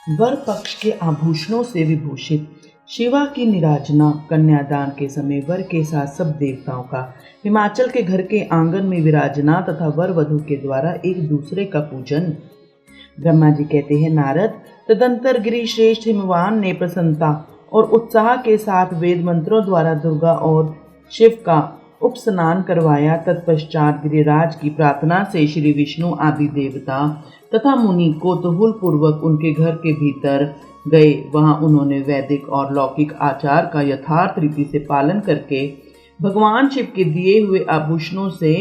वर पक्ष के आभूषणों से विभूषित शिवा की निराजना कन्यादान के समय वर के साथ सब देवताओं का हिमाचल के घर के आंगन में विराजना तथा वर वधू के द्वारा एक दूसरे का पूजन। ब्रह्मा जी कहते हैं, नारद, तदंतर गिरि श्रेष्ठ हिमवान ने प्रसन्नता और उत्साह के साथ वेद मंत्रों द्वारा दुर्गा और शिव का उपस्नान करवाया। तत्पश्चात गिरिराज की प्रार्थना से श्री विष्णु आदि देवता तथा मुनि कौतूहल पूर्वक उनके घर के भीतर गए। वहां उन्होंने वैदिक और लौकिक आचार का यथार्थ रीति से पालन करके भगवान शिव के दिए हुए आभूषणों से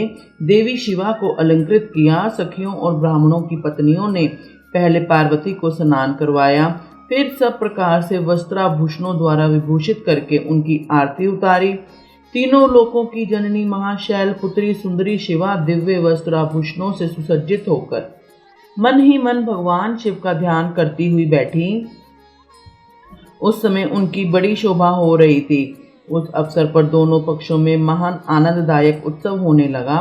देवी शिवा को अलंकृत किया। सखियों और ब्राह्मणों की पत्नियों ने पहले पार्वती को स्नान करवाया, फिर सब प्रकार से वस्त्राभूषणों द्वारा विभूषित करके उनकी आरती उतारी। तीनों लोकों की जननी महाशैल पुत्री सुंदरी शिवा दिव्य वस्त्राभूषणों से सुसज्जित होकर मन ही मन भगवान शिव का ध्यान करती हुई बैठी। उस समय उनकी बड़ी शोभा हो रही थी। उस अवसर पर दोनों पक्षों में महान आनंददायक उत्सव होने लगा।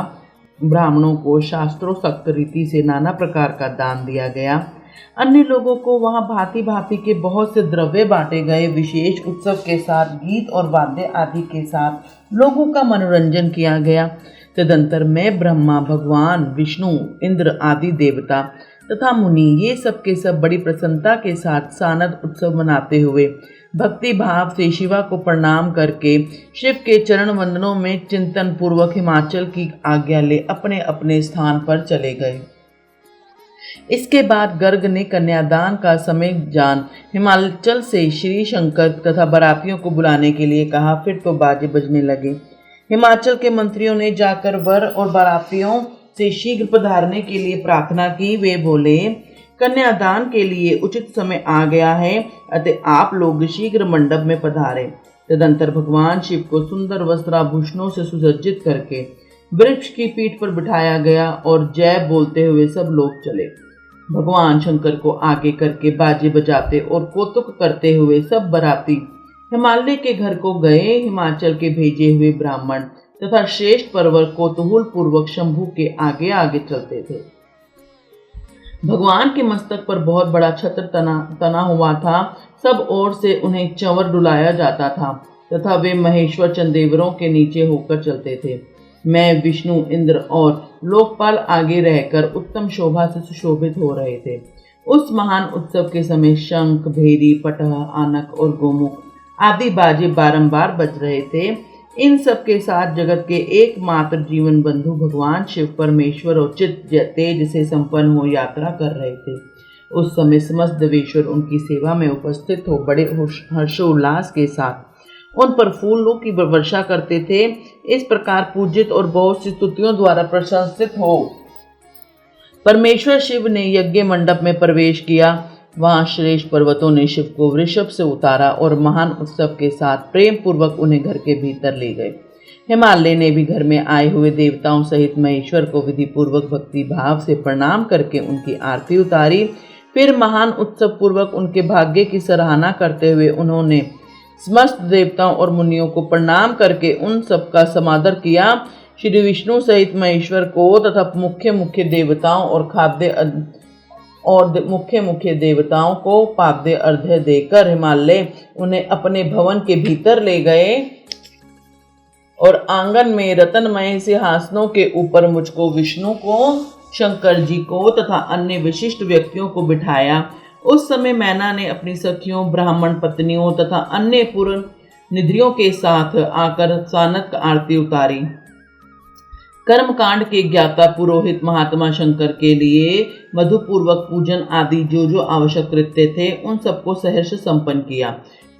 ब्राह्मणों को शास्त्रोक्त रीति से नाना प्रकार का दान दिया गया। अन्य लोगों को वहां भांति भांति के बहुत से द्रव्य बांटे गए। विशेष उत्सव के साथ गीत और वाद्य आदि के साथ लोगों का मनोरंजन किया गया। तदंतर मैं, ब्रह्मा, भगवान विष्णु, इंद्र आदि देवता तथा मुनि ये सब के सब बड़ी प्रसन्नता के साथ सानद उत्सव मनाते हुए भक्ति भाव से शिवा को प्रणाम करके शिव के चरण वंदनों में चिंतन पूर्वक हिमाचल की आज्ञा ले अपने अपने स्थान पर चले गए। इसके बाद गर्ग ने कन्यादान का समय जान हिमाचल से श्री शंकर तथा बारातियों को बुलाने के लिए कहा। फिर तो बाजे बजने लगे। हिमाचल के मंत्रियों ने जाकर वर और बारातियों से शीघ्र पधारने के लिए प्रार्थना की। वे बोले, कन्यादान के लिए उचित समय आ गया है, अतः आप लोग शीघ्र मंडप में पधारें। तदंतर भगवान शिव को सुंदर वस्त्राभूषणों से सुसज्जित करके वृक्ष की पीठ पर बिठाया गया और जय बोलते हुए सब लोग चले। भगवान शंकर को आगे करके बाजे बजाते और कौतुक करते हुए सब बाराती हिमालय के घर को गए। हिमाचल के भेजे हुए ब्राह्मण तथा श्रेष्ठ परवर कौतूहल पूर्वक शंभू के आगे आगे चलते थे। भगवान के मस्तक पर बहुत बड़ा छत्र तना हुआ था। सब ओर से उन्हें चंवर डुलाया जाता था तथा वे महेश्वर चंदेवरों के नीचे होकर चलते थे। मैं, विष्णु, इंद्र और लोकपाल आगे रहकर उत्तम शोभा से सुशोभित हो रहे थे। उस महान उत्सव के समय शंख, भेरी, पटह, आनक और गोमुख आदि बाजे बारंबार बज रहे थे। इन सब के साथ जगत के एकमात्र जीवन बंधु भगवान शिव परमेश्वर और चित्त तेज से संपन्न हो यात्रा कर रहे थे। उस समय समस्त देवेश्वर उनकी सेवा में उपस्थित हो बड़े हर्षोल्लास के साथ उन पर फूलों की वर्षा करते थे। इस प्रकार पूजित और बहुत सी स्तुतियों द्वारा प्रशंसित हो परमेश्वर शिव ने यज्ञ मंडप में प्रवेश किया। वहां श्रेष्ठ पर्वतों ने शिव को वृषभ से उतारा और महान उत्सव के साथ प्रेम पूर्वक उन्हें घर के भीतर ले गए। हिमालय ने भी घर में आए हुए देवताओं सहित महेश्वर को विधि पूर्वक भक्ति भाव से प्रणाम करके उनकी आरती उतारी। फिर महान उत्सव पूर्वक उनके भाग्य की सराहना करते हुए उन्होंने समस्त देवताओं और मुनियों को प्रणाम करके उन सब का समादर किया। श्री विष्णु सहित महेश्वर को तथा मुख्य मुख्य देवताओं को पाद्य अर्घ्य देकर हिमालय उन्हें अपने भवन के भीतर ले गए और आंगन में रत्नमय सिंहासनों के ऊपर मुझको, विष्णु को, शंकर जी को तथा अन्य विशिष्ट व्यक्तियों को बिठाया। उस समय मैना ने अपनी सखियों, ब्राह्मण पत्नियों तथा अन्य पूर्ण निधियों के साथ आकर सानक आरती उतारी। कर्मकांड के ज्ञाता पुरोहित महात्मा शंकर के लिए मधुपूर्वक पूजन आदि जो आवश्यक कृत्य थे उन सबको सहर्ष संपन्न किया।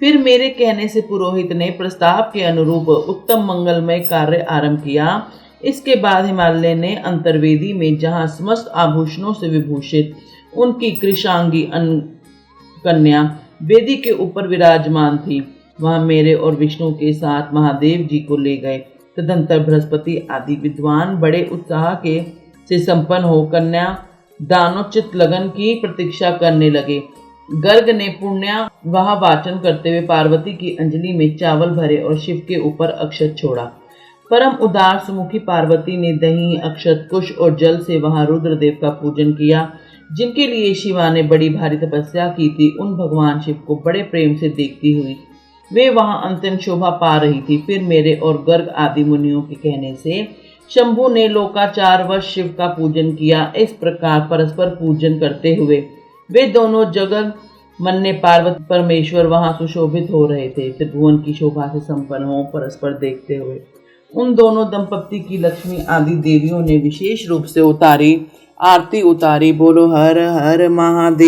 फिर मेरे कहने से पुरोहित ने प्रस्ताव के अनुरूप उत्तम मंगलमय कार्य आरंभ किया। इसके बाद हिमालय ने अंतर्वेदी में, जहाँ समस्त आभूषणों से विभूषित उनकी कृशांगी कन्या वेदी के ऊपर विराजमान थी, वहां मेरे और विष्णु के साथ महादेव जी को ले गए। तदंतर बृहस्पति आदि विद्वान बड़े उत्साह के से संपन्न हो कन्या दानोचित लगन की प्रतीक्षा करने लगे। गर्ग ने पुण्य वहां वाचन करते हुए पार्वती की अंजलि में चावल भरे और शिव के ऊपर अक्षत छोड़ा। परम उदार सुमुखी पार्वती ने दही, अक्षत, कुश और जल से वहां रुद्रदेव का पूजन किया। जिनके लिए शिवा ने बड़ी भारी तपस्या की थी, उन भगवान शिव को बड़े प्रेम से देखती हुई वे वहां अंतिम शोभा पा रही थी। फिर मेरे और गर्ग आदि मुनियों के कहने से शंभु ने लोकाचार वश शिव का पूजन किया। इस प्रकार परस्पर पूजन करते हुए वे दोनों जगत मन्ने पार्वती परमेश्वर वहां सुशोभित हो रहे थे। त्रिभुवन की शोभा से संपन्न हो परस्पर देखते हुए उन दोनों दंपत्ति की लक्ष्मी आदि देवियों ने विशेष रूप से आरती उतारी। बोलो हर हर महादेव।